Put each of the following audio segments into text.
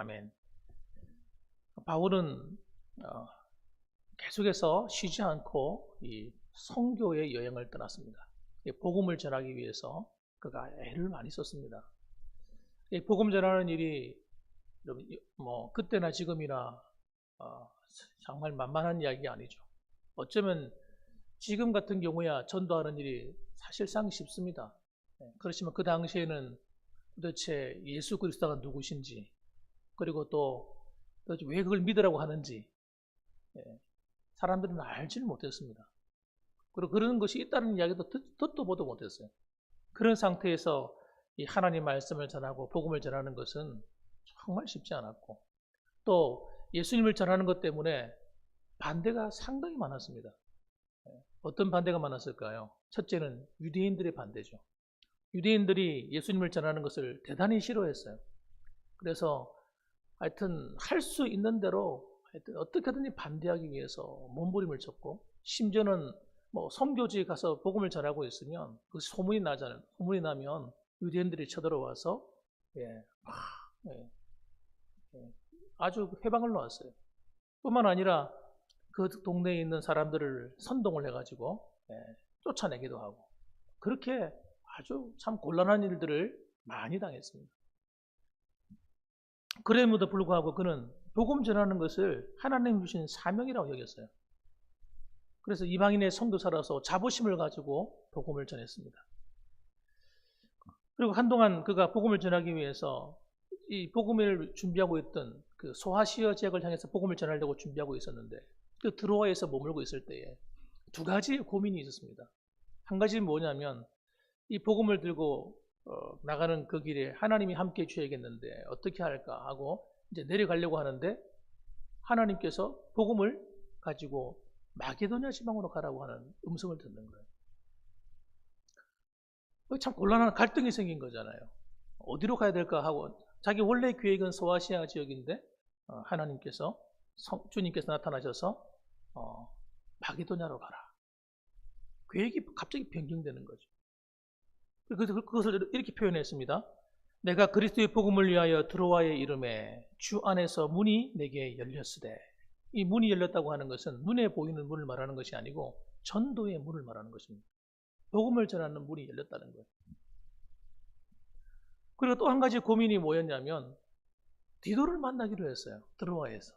아멘. 바울은 계속해서 쉬지 않고 이 선교의 여행을 떠났습니다. 복음을 전하기 위해서 그가 애를 많이 썼습니다. 복음 전하는 일이 뭐 그때나 지금이나 정말 만만한 이야기가 아니죠. 어쩌면 지금 같은 경우야 전도하는 일이 사실상 쉽습니다. 그렇지만 그 당시에는 도대체 예수 그리스도가 누구신지, 그리고 또 왜 그걸 믿으라고 하는지 사람들은 알지를 못했습니다. 그리고 그런 것이 있다는 이야기도 듣도 보도 못했어요. 그런 상태에서 이 하나님 말씀을 전하고 복음을 전하는 것은 정말 쉽지 않았고, 또 예수님을 전하는 것 때문에 반대가 상당히 많았습니다. 어떤 반대가 많았을까요? 첫째는 유대인들의 반대죠. 유대인들이 예수님을 전하는 것을 대단히 싫어했어요. 그래서 하여튼 할 수 있는 대로 하여튼 어떻게든지 반대하기 위해서 몸부림을 쳤고, 심지어는 뭐 선교지에 가서 복음을 전하고 있으면 그 소문이 나잖아요. 소문이 나면 유대인들이 쳐들어와서 아주 해방을 놓았어요. 뿐만 아니라 그 동네에 있는 사람들을 선동을 해가지고 쫓아내기도 하고, 그렇게 아주 참 곤란한 일들을 많이 당했습니다. 그럼에도 불구하고 그는 복음 전하는 것을 하나님 주신 사명이라고 여겼어요. 그래서 이방인의 선교사라서 자부심을 가지고 복음을 전했습니다. 그리고 한동안 그가 복음을 전하기 위해서 이 복음을 준비하고 있던 그 소아시아 지역을 향해서 복음을 전하려고 준비하고 있었는데, 그 드로아에서 머물고 있을 때에 두 가지 고민이 있었습니다. 한 가지는 뭐냐면, 이 복음을 들고 나가는 그 길에 하나님이 함께 해주셔야겠는데 어떻게 할까 하고 이제 내려가려고 하는데, 하나님께서 복음을 가지고 마게도냐 지방으로 가라고 하는 음성을 듣는 거예요. 참 곤란한 갈등이 생긴 거잖아요. 어디로 가야 될까 하고, 자기 원래 계획은 소아시아 지역인데 하나님께서, 주님께서 나타나셔서 마게도냐로 가라. 계획이 갑자기 변경되는 거죠. 그것을 이렇게 표현했습니다. 내가 그리스도의 복음을 위하여 드로아에 이름에 주 안에서 문이 내게 열렸으되. 이 문이 열렸다고 하는 것은 눈에 보이는 문을 말하는 것이 아니고 전도의 문을 말하는 것입니다. 복음을 전하는 문이 열렸다는 거예요. 그리고 또 한 가지 고민이 뭐였냐면, 디도를 만나기로 했어요. 드로아에서.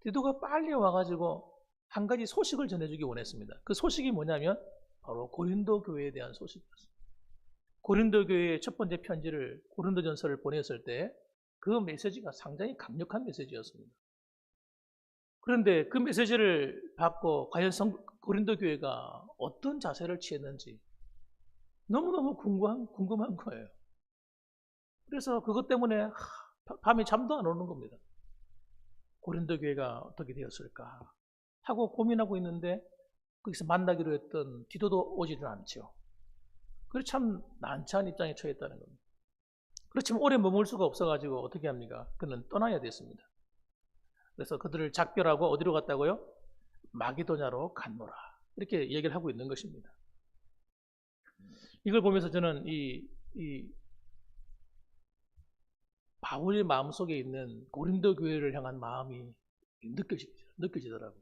디도가 빨리 와가지고 한 가지 소식을 전해주기 원했습니다. 그 소식이 뭐냐면 바로 고린도 교회에 대한 소식이었습니다. 고린도 교회의 첫 번째 편지를, 고린도전서를 보냈을 때 그 메시지가 상당히 강력한 메시지였습니다. 그런데 그 메시지를 받고 과연 고린도 교회가 어떤 자세를 취했는지 너무너무 궁금한 거예요. 그래서 그것 때문에 밤에 잠도 안 오는 겁니다. 고린도 교회가 어떻게 되었을까 하고 고민하고 있는데, 거기서 만나기로 했던 디도도 오지를 않죠. 그래서 참 난처한 입장에 처했다는 겁니다. 그렇지만 오래 머물 수가 없어가지고 어떻게 합니까? 그는 떠나야 됐습니다. 그래서 그들을 작별하고 어디로 갔다고요? 마게도냐로 갔노라. 이렇게 얘기를 하고 있는 것입니다. 이걸 보면서 저는 이 바울의 마음속에 있는 고린도 교회를 향한 마음이 느껴지더라고요.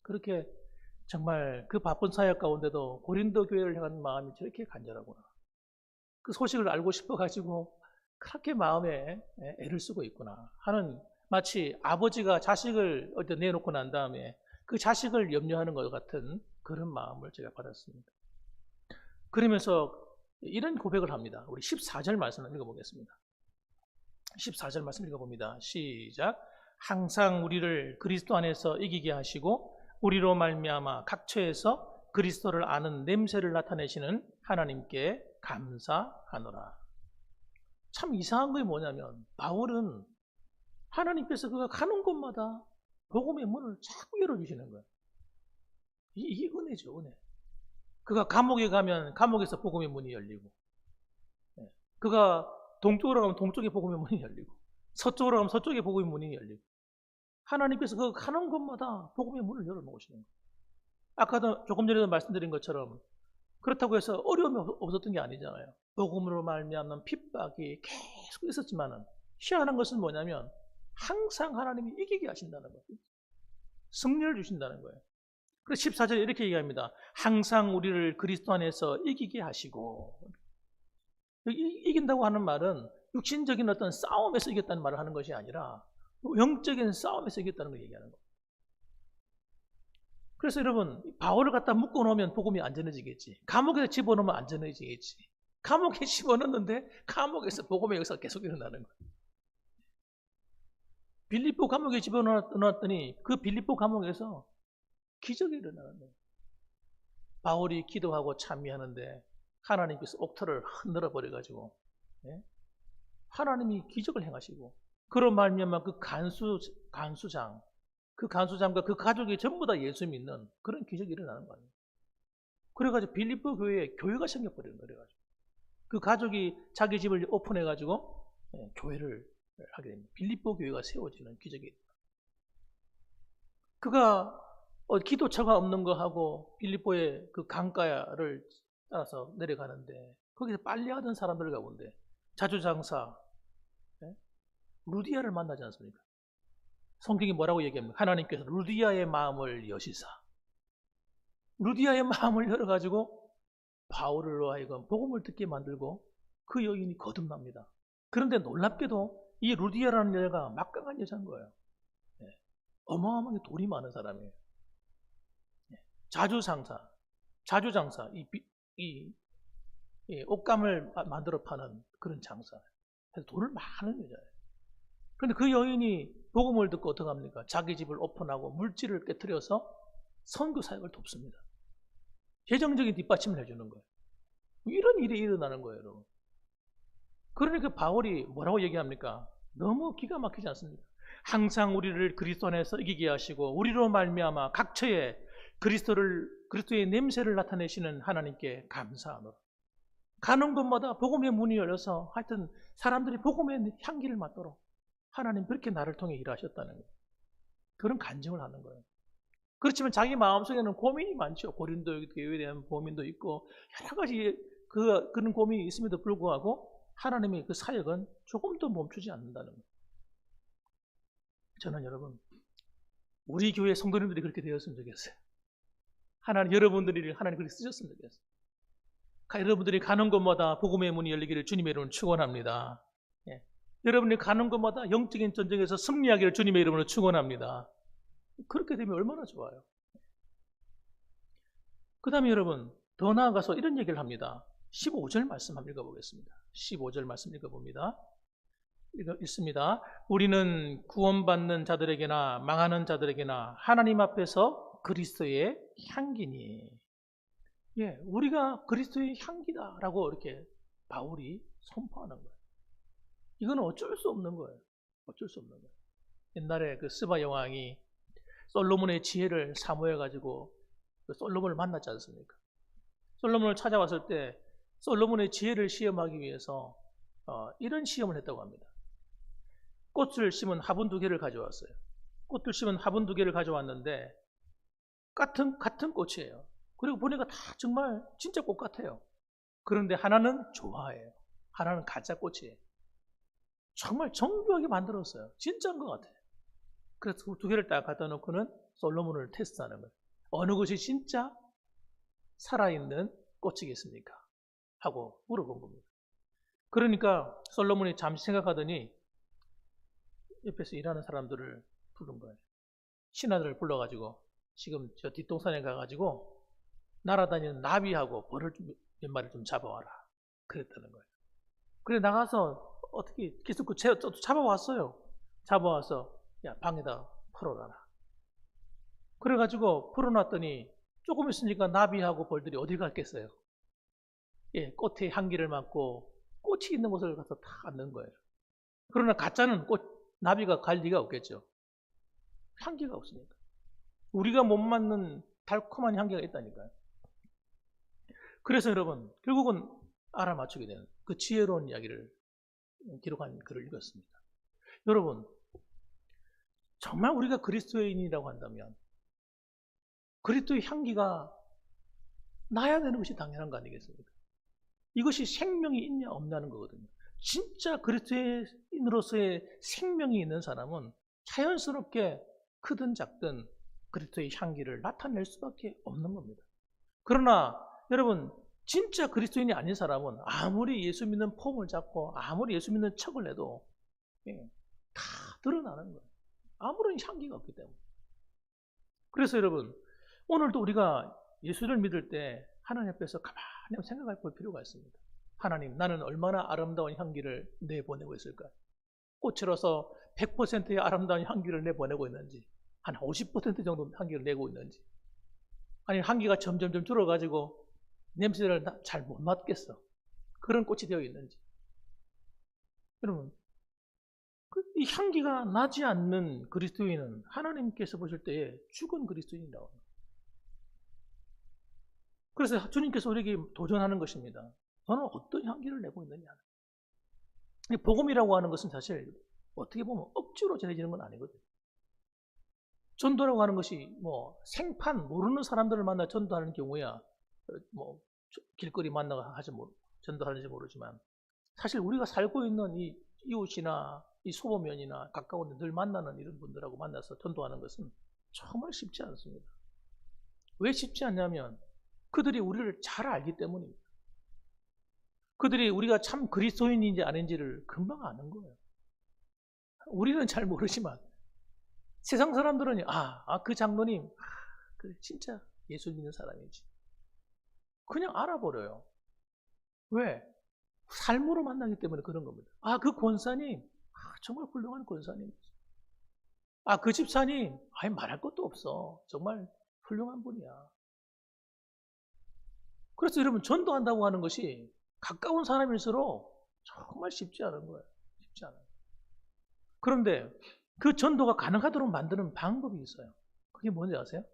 그렇게 정말 그 바쁜 사역 가운데도 고린도 교회를 향한 마음이 저렇게 간절하구나. 그 소식을 알고 싶어가지고 그렇게 마음에 애를 쓰고 있구나 하는, 마치 아버지가 자식을 어디 내놓고 난 다음에 그 자식을 염려하는 것 같은 그런 마음을 제가 받았습니다. 그러면서 이런 고백을 합니다. 우리 14절 말씀을 읽어보겠습니다. 14절 말씀 읽어봅니다. 시작. 항상 우리를 그리스도 안에서 이기게 하시고 우리로 말미암아 각처에서 그리스도를 아는 냄새를 나타내시는 하나님께 감사하노라. 참 이상한 것이 뭐냐면, 바울은 하나님께서 그가 가는 곳마다 복음의 문을 자꾸 열어주시는 거예요. 이게 은혜죠, 은혜. 그가 감옥에 가면 감옥에서 복음의 문이 열리고, 그가 동쪽으로 가면 동쪽에 복음의 문이 열리고, 서쪽으로 가면 서쪽에 복음의 문이 열리고, 하나님께서 그 가는 곳마다 복음의 문을 열어놓으시는 거예요. 아까도 조금 전에도 말씀드린 것처럼 그렇다고 해서 어려움이 없었던 게 아니잖아요. 복음으로 말미암는 핍박이 계속 있었지만은 희한한 것은 뭐냐면 항상 하나님이 이기게 하신다는 거예요. 승리를 주신다는 거예요. 그래서 14절에 이렇게 얘기합니다. 항상 우리를 그리스도 안에서 이기게 하시고, 이긴다고 하는 말은 육신적인 어떤 싸움에서 이겼다는 말을 하는 것이 아니라 영적인 싸움에서 이겼다는 걸 얘기하는 거예요. 그래서 여러분, 바울을 갖다 묶어놓으면 복음이 안전해지겠지. 감옥에 집어넣으면 안전해지겠지. 감옥에 집어넣는데 감옥에서 복음의 역사가 계속 일어나는 거예요. 빌립보 감옥에 집어넣었더니 그 빌립보 감옥에서 기적이 일어나는 거예요. 바울이 기도하고 찬미하는데 하나님께서 옥토를 흔들어 버려가지고 하나님이 기적을 행하시고, 그로 말미암아 그 간수장, 그 간수장과 그 가족이 전부 다 예수 믿는 그런 기적이 일어나는 거예요. 그래가지고 빌립보 교회에 교회가 생겨버리는 거예요. 그 가족이 자기 집을 오픈해가지고 교회를 하게 됩니다. 빌립보 교회가 세워지는 기적이 있다. 그가 기도처가 없는 거 하고 빌립보의 그 강가를 따라서 내려가는데 거기서 빨래하던 사람들 가운데 자주장사 루디아를 만나지 않습니까? 성경이 뭐라고 얘기합니까? 하나님께서 루디아의 마음을 여시사, 루디아의 마음을 열어가지고 바울로 하여금 복음을 듣게 만들고 그 여인이 거듭납니다. 그런데 놀랍게도 이 루디아라는 여자가 막강한 여자인 거예요. 어마어마하게 돈이 많은 사람이에요. 자주장사, 이 옷감을 만들어 파는 그런 장사. 그래서 돈을 많은 여자예요. 그런데 그 여인이 복음을 듣고 어떻게 합니까? 자기 집을 오픈하고 물질을 깨트려서 선교 사역을 돕습니다. 재정적인 뒷받침을 해주는 거예요. 이런 일이 일어나는 거예요, 여러분. 그러니까 바울이 뭐라고 얘기합니까? 너무 기가 막히지 않습니까? 항상 우리를 그리스도 안에서 이기게 하시고 우리로 말미암아 각처에 그리스도의 냄새를 나타내시는 하나님께 감사하노라. 가는 곳마다 복음의 문이 열려서 하여튼 사람들이 복음의 향기를 맡도록 하나님 그렇게 나를 통해 일하셨다는 거예요. 그런 간증을 하는 거예요. 그렇지만 자기 마음속에는 고민이 많죠. 고린도 교회에 대한 고민도 있고 여러 가지 그런 고민이 있음에도 불구하고 하나님의 그 사역은 조금도 멈추지 않는다는 거예요. 저는 여러분, 우리 교회 성도님들이 그렇게 되었으면 좋겠어요. 여러분들이 하나님 그렇게 쓰셨으면 좋겠어요. 여러분들이 가는 곳마다 복음의 문이 열리기를 주님의 이름으로 축원합니다. 여러분이 가는 곳마다 영적인 전쟁에서 승리하기를 주님의 이름으로 축원합니다. 그렇게 되면 얼마나 좋아요. 그 다음에 여러분, 더 나아가서 이런 얘기를 합니다. 15절 말씀 한번 읽어보겠습니다. 15절 말씀 읽어봅니다. 읽습니다. 우리는 구원받는 자들에게나 망하는 자들에게나 하나님 앞에서 그리스도의 향기니. 우리가 그리스도의 향기다라고 이렇게 바울이 선포하는 거예요. 이거는 어쩔 수 없는 거예요. 어쩔 수 없는 거예요. 옛날에 그 스바 여왕이 솔로몬의 지혜를 사모해가지고 그 솔로몬을 만났지 않습니까? 솔로몬을 찾아왔을 때 솔로몬의 지혜를 시험하기 위해서 이런 시험을 했다고 합니다. 꽃을 심은 화분 2개를 가져왔어요. 꽃을 심은 화분 2개를 가져왔는데 같은 꽃이에요. 그리고 보니까 다 정말 진짜 꽃 같아요. 그런데 하나는 조화예요. 하나는 가짜 꽃이에요. 정말 정교하게 만들었어요. 진짜인 것 같아요. 그래서 2개를 딱 갖다 놓고는 솔로몬을 테스트하는 거예요. 어느 것이 진짜 살아있는 꽃이겠습니까? 하고 물어본 겁니다. 그러니까 솔로몬이 잠시 생각하더니 옆에서 일하는 사람들을 부른 거예요. 신하들을 불러가지고 지금 저 뒷동산에 가가지고 날아다니는 나비하고 벌을 몇 마리 좀 잡아와라. 그랬다는 거예요. 그래 나가서 어떻게 기습 잡아왔어요. 잡아와서 야 방에다 풀어놔라. 그래가지고 풀어놨더니 조금 있으니까 나비하고 벌들이 어디 갔겠어요. 꽃의 향기를 맡고 꽃이 있는 곳을 가서 다 앉는 거예요. 그러나 가짜는 나비가 갈 리가 없겠죠. 향기가 없으니까. 우리가 못 맡는 달콤한 향기가 있다니까요. 그래서 여러분 결국은 알아맞추게 되는 그 지혜로운 이야기를 기록한 글을 읽었습니다. 여러분 정말 우리가 그리스도인이라고 한다면 그리스도의 향기가 나야 되는 것이 당연한 거 아니겠습니까? 이것이 생명이 있냐 없냐는 거거든요. 진짜 그리스도인으로서의 생명이 있는 사람은 자연스럽게 크든 작든 그리스도의 향기를 나타낼 수밖에 없는 겁니다. 그러나 여러분, 진짜 그리스도인이 아닌 사람은 아무리 예수 믿는 폼을 잡고 아무리 예수 믿는 척을 해도 다 드러나는 거예요. 아무런 향기가 없기 때문에. 그래서 여러분, 오늘도 우리가 예수를 믿을 때 하나님 앞에서 가만히 생각해 볼 필요가 있습니다. 하나님, 나는 얼마나 아름다운 향기를 내보내고 있을까? 꽃으로서 100%의 아름다운 향기를 내보내고 있는지, 한 50% 정도 향기를 내고 있는지, 아니 향기가 점점 줄어가지고 냄새를 잘 못 맡겠어. 그런 꽃이 되어 있는지. 여러분, 이 향기가 나지 않는 그리스도인은 하나님께서 보실 때에 죽은 그리스도인이라고 합니다. 그래서 주님께서 우리에게 도전하는 것입니다. 너는 어떤 향기를 내고 있느냐. 복음이라고 하는 것은 사실 어떻게 보면 억지로 전해지는 건 아니거든요. 전도라고 하는 것이 뭐 생판 모르는 사람들을 만나 전도하는 경우야 뭐 길거리 만나가 전도하는지 모르지만, 사실 우리가 살고 있는 이 이웃이나 이 소보면이나 가까운 데 늘 만나는 이런 분들하고 만나서 전도하는 것은 정말 쉽지 않습니다. 왜 쉽지 않냐면 그들이 우리를 잘 알기 때문입니다. 그들이 우리가 참 그리스도인인지 아닌지를 금방 아는 거예요. 우리는 잘 모르지만 세상 사람들은 그 장로님 그래, 진짜 예수 믿는 사람이지. 그냥 알아버려요. 왜? 삶으로 만나기 때문에 그런 겁니다. 그 권사님 정말 훌륭한 권사님. 그 집사님 말할 것도 없어. 정말 훌륭한 분이야. 그래서 여러분, 전도한다고 하는 것이 가까운 사람일수록 정말 쉽지 않은 거예요. 쉽지 않아요. 그런데 그 전도가 가능하도록 만드는 방법이 있어요. 그게 뭔지 아세요?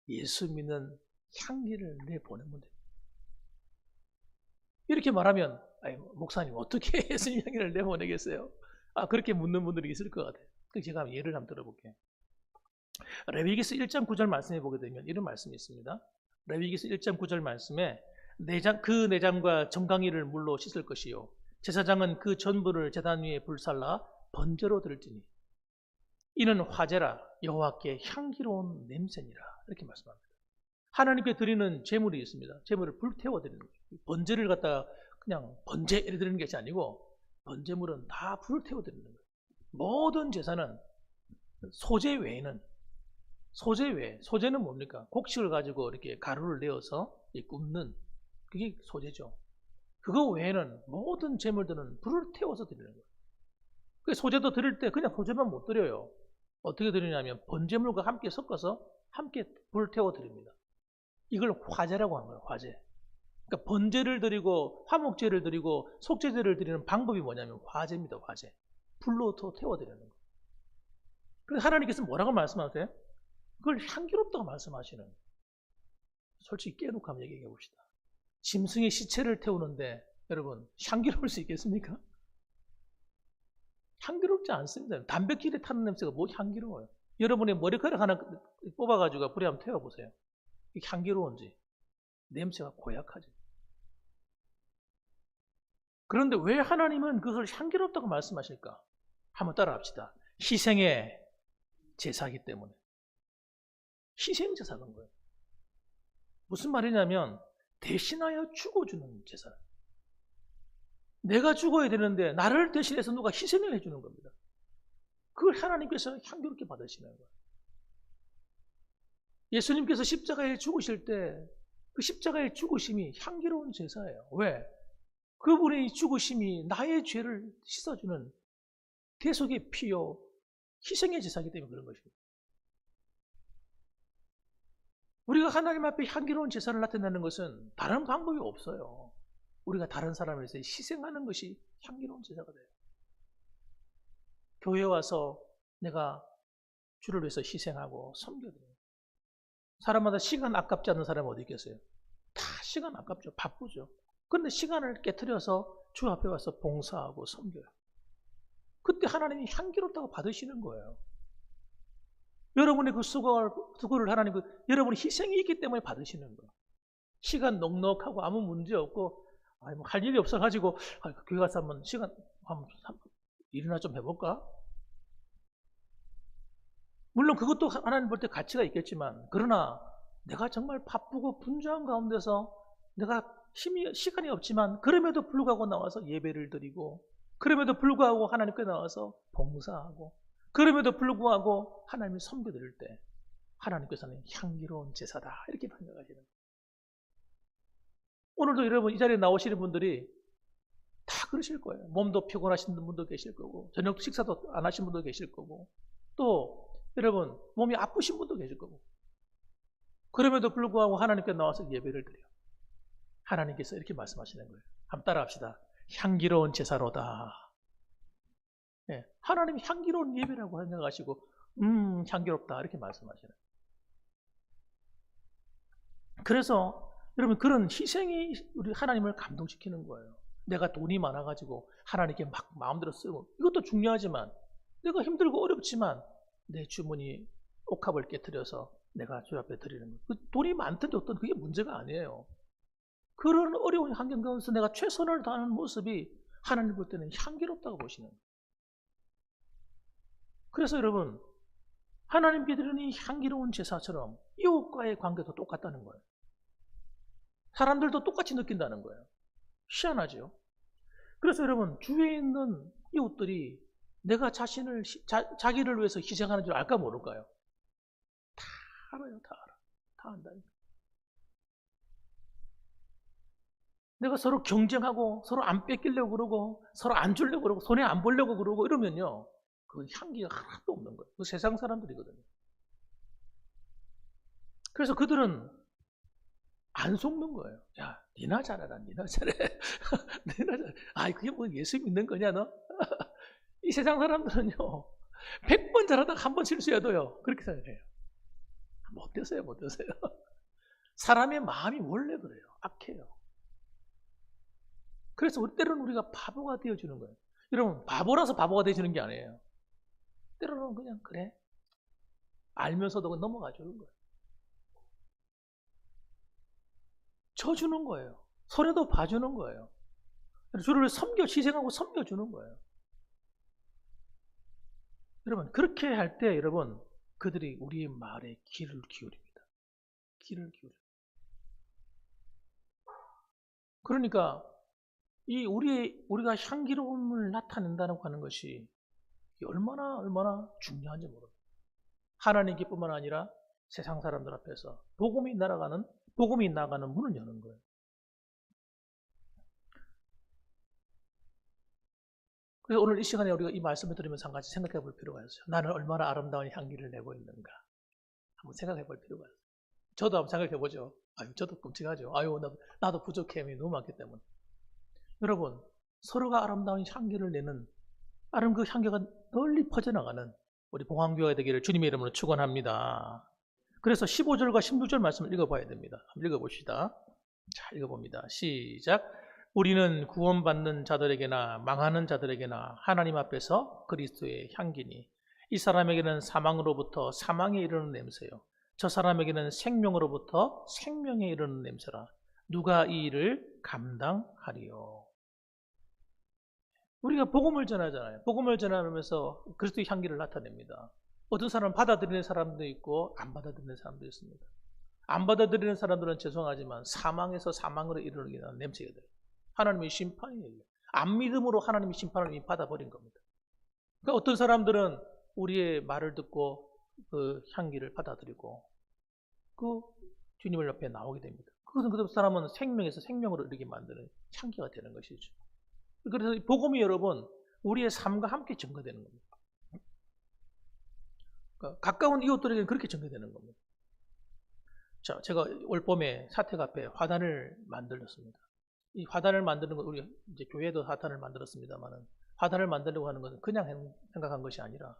예수 믿는 향기를 내보내면 돼요. 이렇게 말하면 목사님 어떻게 예수님 향기를 내보내겠어요? 그렇게 묻는 분들이 있을 것 같아요. 그래서 제가 예를 한번 들어볼게요. 레위기서 1장 9절 말씀해 보게 되면 이런 말씀이 있습니다. 레위기서 1장 9절 말씀에 그 내장과 정강이를 물로 씻을 것이요 제사장은 그 전부를 제단 위에 불살라 번제로 드릴지니 이는 화제라 여호와께 향기로운 냄새니라. 이렇게 말씀합니다. 하나님께 드리는 제물이 있습니다. 제물을 불태워 드리는 거죠. 번제를 갖다가 그냥 번제 이렇게 드리는 것이 아니고 번제물은 다 불태워 드리는 거예요. 모든 제사는 소제 외에는 소제는 뭡니까? 곡식을 가지고 이렇게 가루를 내어서 굽는 그게 소제죠. 그거 외에는 모든 제물들은 불을 태워서 드리는 거예요. 그 소제도 드릴 때 그냥 소제만 못 드려요. 어떻게 드리냐면 번제물과 함께 섞어서 함께 불을 태워 드립니다. 이걸 화제라고 하는 거예요. 화제. 그러니까 번제를 드리고 화목제를 드리고 속죄제를 드리는 방법이 뭐냐면 화제입니다. 화제. 불로 태워 드리는 거예요. 그래서 하나님께서 뭐라고 말씀하세요? 그걸 향기롭다고 말씀하시는 거예요. 솔직히 깨놓고 한번 얘기해 봅시다. 짐승의 시체를 태우는데 여러분 향기로울 수 있겠습니까? 향기롭지 않습니다. 담배길에 타는 냄새가 뭐 향기로워요? 여러분의 머리카락 하나 뽑아가지고 불에 한번 태워보세요. 이게 향기로운지. 냄새가 고약하죠. 그런데 왜 하나님은 그걸 향기롭다고 말씀하실까? 한번 따라합시다. 희생의 제사이기 때문에. 희생제사인 거예요. 무슨 말이냐면 대신하여 죽어주는 제사. 내가 죽어야 되는데 나를 대신해서 누가 희생을 해주는 겁니다. 그걸 하나님께서 향기롭게 받으시는 거예요. 예수님께서 십자가에 죽으실 때 그 십자가의 죽으심이 향기로운 제사예요. 왜? 그분의 죽으심이 나의 죄를 씻어주는 대속의 피요 희생의 제사이기 때문에 그런 것입니다. 우리가 하나님 앞에 향기로운 제사를 나타내는 것은 다른 방법이 없어요. 우리가 다른 사람을 위해서 희생하는 것이 향기로운 제사가 돼요. 교회에 와서 내가 주를 위해서 희생하고 섬겨드려요. 사람마다 시간 아깝지 않는 사람이 어디 있겠어요? 다 시간 아깝죠. 바쁘죠. 그런데 시간을 깨트려서 주 앞에 와서 봉사하고 섬겨요. 그때 하나님이 향기롭다고 받으시는 거예요. 여러분의 그 수고를 하나님 여러분의 희생이 있기 때문에 받으시는 거예요. 시간 넉넉하고 아무 문제 없고 아니, 뭐 할 일이 없어가지고, 교회 가서 한번 일이나 좀 해볼까? 물론 그것도 하나님 볼 때 가치가 있겠지만, 그러나 내가 정말 바쁘고 분주한 가운데서 내가 시간이 없지만, 그럼에도 불구하고 나와서 예배를 드리고, 그럼에도 불구하고 하나님께 나와서 봉사하고, 그럼에도 불구하고 하나님을 섬겨드릴 때, 하나님께서는 향기로운 제사다. 이렇게 판단하시는 거예요. 오늘도 여러분 이 자리에 나오시는 분들이 다 그러실 거예요. 몸도 피곤하신 분도 계실 거고, 저녁 식사도 안 하신 분도 계실 거고, 또 여러분 몸이 아프신 분도 계실 거고, 그럼에도 불구하고 하나님께 나와서 예배를 드려요. 하나님께서 이렇게 말씀하시는 거예요. 한번 따라합시다. 향기로운 제사로다. 네, 하나님이 향기로운 예배라고 생각하시고 향기롭다 이렇게 말씀하시는 거예요. 그래서 여러분 그런 희생이 우리 하나님을 감동시키는 거예요. 내가 돈이 많아가지고 하나님께 막 마음대로 쓰고, 이것도 중요하지만 내가 힘들고 어렵지만 내 주머니 옥합을 깨트려서 내가 주 앞에 드리는 거예요. 돈이 많든지 어떤 그게 문제가 아니에요. 그런 어려운 환경 가운데서 내가 최선을 다하는 모습이 하나님 볼 때는 향기롭다고 보시는 거예요. 그래서 여러분 하나님께 드리는 이 향기로운 제사처럼 이웃과의 관계도 똑같다는 거예요. 사람들도 똑같이 느낀다는 거예요. 희한하죠. 그래서 여러분 주위에 있는 이웃들이 내가 자기를 위해서 희생하는 줄 알까 모를까요? 다 알아요. 다 알아. 다 안다니까. 내가 서로 경쟁하고 서로 안 뺏기려고 그러고 서로 안 주려고 그러고 손해 안 보려고 그러고 이러면요, 그 향기가 하나도 없는 거예요. 그 세상 사람들이거든요. 그래서 그들은 안 속는 거예요. 야, 니나 잘해라, 니나 잘해. 니나 잘해. 아이, 그게 뭐 예수 믿는 거냐, 너? 이 세상 사람들은요, 100번 잘하다가 한 번 실수해도요, 그렇게 생각해요. 못 되세요, 못 되세요. 사람의 마음이 원래 그래요. 악해요. 그래서 때로는 우리가 바보가 되어주는 거예요. 여러분, 바보라서 바보가 되어주는 게 아니에요. 때로는 그냥, 그래. 알면서도 넘어가 주는 거예요. 쳐주는 거예요. 손해도 봐주는 거예요. 주를 희생하고 섬겨주는 거예요. 여러분, 그렇게 할 때 여러분, 그들이 우리의 말에 귀를 기울입니다. 귀를 기울여요. 그러니까 우리가 향기로움을 나타낸다고 하는 것이 얼마나 중요한지 모릅니다. 하나님께뿐만 아니라 세상 사람들 앞에서 복음이 나가는 문을 여는 거예요. 그래서 오늘 이 시간에 우리가 이 말씀을 들으면서 한 가지 생각해 볼 필요가 있어요. 나는 얼마나 아름다운 향기를 내고 있는가. 한번 생각해 볼 필요가 있어요. 저도 한번 생각해 보죠. 저도 끔찍하죠. 나도 부족함이 너무 많기 때문에. 여러분, 서로가 아름다운 향기를 내는, 그 향기가 널리 퍼져나가는 우리 봉황교회가 되기를 주님의 이름으로 축원합니다. 그래서 15절과 16절 말씀을 읽어봐야 됩니다. 한번 읽어봅시다. 자, 읽어봅니다. 시작. 우리는 구원받는 자들에게나 망하는 자들에게나 하나님 앞에서 그리스도의 향기니, 이 사람에게는 사망으로부터 사망에 이르는 냄새요, 저 사람에게는 생명으로부터 생명에 이르는 냄새라. 누가 이 일을 감당하리요? 우리가 복음을 전하잖아요. 복음을 전하면서 그리스도의 향기를 나타냅니다. 어떤 사람은 받아들이는 사람도 있고 안 받아들이는 사람도 있습니다. 안 받아들이는 사람들은 죄송하지만 사망에서 사망으로 이르는 냄새가 돼요. 하나님의 심판이에요. 안 믿음으로 하나님의 심판을 이미 받아버린 겁니다. 그러니까 어떤 사람들은 우리의 말을 듣고 그 향기를 받아들이고 그 주님을 옆에 나오게 됩니다. 그것은 그 사람은 생명에서 생명으로 이르게 만드는 향기가 되는 것이죠. 그래서 복음이 여러분 우리의 삶과 함께 증거되는 겁니다. 그러니까 가까운 이웃들에게는 그렇게 증거되는 겁니다. 자, 제가 올 봄에 사택 앞에 화단을 만들었습니다. 이 화단을 만드는 건 우리 이제 교회도 화단을 만들었습니다만은, 화단을 만들려고 하는 것은 그냥 생각한 것이 아니라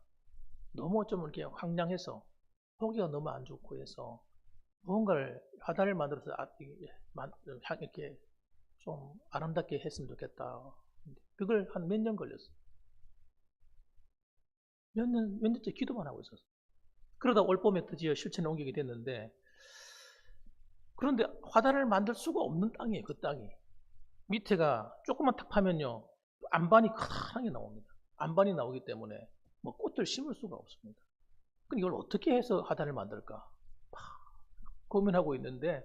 너무 좀 이렇게 황량해서 보기가 너무 안 좋고 해서 무언가를 화단을 만들어서 이렇게 좀 아름답게 했으면 좋겠다. 그걸 한 몇 년 걸렸어요. 몇 년째 기도만 하고 있었어요. 그러다 올 봄에 드디어 실천에 옮기게 됐는데, 그런데 화단을 만들 수가 없는 땅이에요. 그 땅이. 밑에가 조금만 탁 파면요, 안반이 크게 나옵니다. 안반이 나오기 때문에 뭐 꽃을 심을 수가 없습니다. 그럼 이걸 어떻게 해서 하단을 만들까? 고민하고 있는데,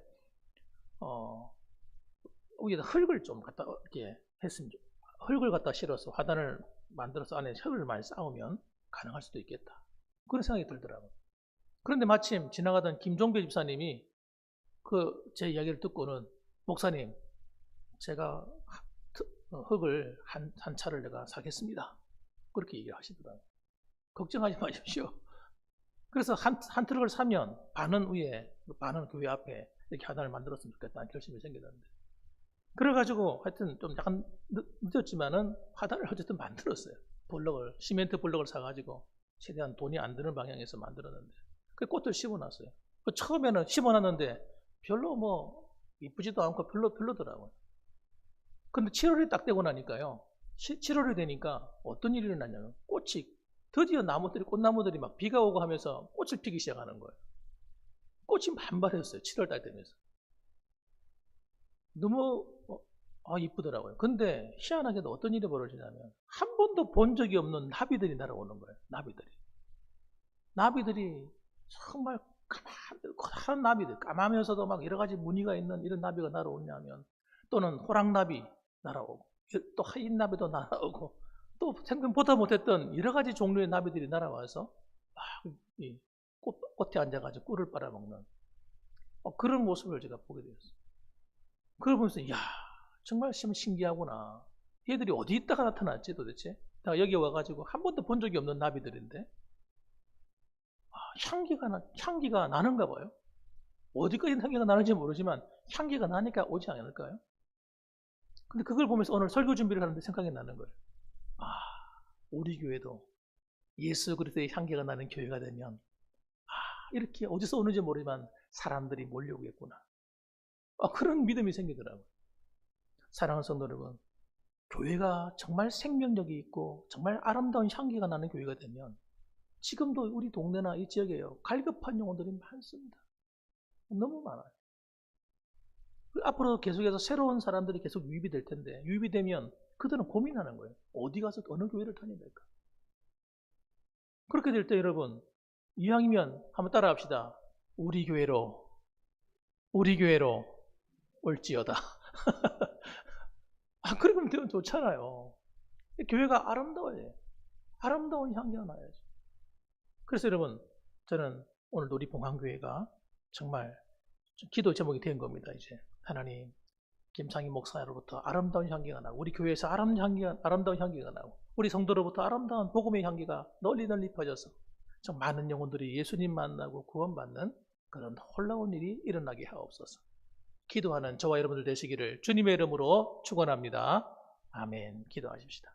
위에다 흙을 좀 갖다 이렇게 했으면, 흙을 갖다 실어서 화단을 만들어서 안에 흙을 많이 쌓으면 가능할 수도 있겠다. 그런 생각이 들더라고요. 그런데 마침 지나가던 김종배 집사님이 제 이야기를 듣고는, 목사님, 제가 흙을 한 차를 내가 사겠습니다. 그렇게 얘기를 하시더라고요. 걱정하지 마십시오. 그래서 한 트럭을 사면 반은 위에, 반은 교회 앞에 이렇게 하단을 만들었으면 좋겠다는 결심이 생겼는데, 그래가지고 하여튼 좀 약간 늦었지만은 하단을 어쨌든 만들었어요. 시멘트 블럭을 사가지고 최대한 돈이 안 드는 방향에서 만들었는데, 그 꽃을 심어놨어요. 처음에는 심어놨는데 별로 뭐 이쁘지도 않고 별로더라고요. 근데 7월이 딱 되고 나니까요, 7월이 되니까 어떤 일이 일어났냐면, 드디어 꽃나무들이 막 비가 오고 하면서 꽃을 피기 시작하는 거예요. 꽃이 만발했어요. 7월 달 되면서. 너무 이쁘더라고요. 근데 희한하게도 어떤 일이 벌어지냐면, 한 번도 본 적이 없는 나비들이 날아오는 거예요. 나비들이 정말 커다란 나비들, 까마면서도 막 여러 가지 무늬가 있는 이런 나비가 날아오냐면, 또는 호랑나비 날아오고, 또 하얀 나비도 날아오고, 또 생전 보다 못했던 여러 가지 종류의 나비들이 날아와서 막 이 꽃에 앉아가지고 꿀을 빨아먹는 그런 모습을 제가 보게 되었어요. 그걸 보면서, 이야, 정말 신기하구나. 얘들이 어디 있다가 나타났지 도대체? 내가 여기 와가지고 한 번도 본 적이 없는 나비들인데, 향기가 나는가 봐요. 어디까지 향기가 나는지 모르지만 향기가 나니까 오지 않을까요? 근데 그걸 보면서 오늘 설교 준비를 하는데 생각이 나는 거예요. 우리 교회도 예수 그리스도의 향기가 나는 교회가 되면 이렇게 어디서 오는지 모르지만 사람들이 몰려오겠구나. 그런 믿음이 생기더라고요. 사랑하는 성도 여러분, 교회가 정말 생명력이 있고 정말 아름다운 향기가 나는 교회가 되면 지금도 우리 동네나 이 지역에요, 갈급한 영혼들이 많습니다. 너무 많아요. 앞으로 계속해서 새로운 사람들이 계속 유입이 될 텐데, 유입이 되면 그들은 고민하는 거예요. 어디 가서 어느 교회를 다녀야 될까? 그렇게 될 때 여러분, 이왕이면 한번 따라합시다. 우리 교회로 올지어다. 그러면 되면 좋잖아요. 교회가 아름다워요. 아름다운 향기가 나야죠. 그래서 여러분, 저는 오늘도 우리 봉황교회가 정말 기도 제목이 된 겁니다. 이제 하나님, 김창희 목사로부터 아름다운 향기가 나고, 우리 교회에서 아름다운 향기가 나고, 우리 성도로부터 아름다운 복음의 향기가 널리 퍼져서 좀 많은 영혼들이 예수님 만나고 구원받는 그런 놀라운 일이 일어나게 하옵소서. 기도하는 저와 여러분들 되시기를 주님의 이름으로 축원합니다. 아멘. 기도하십시다.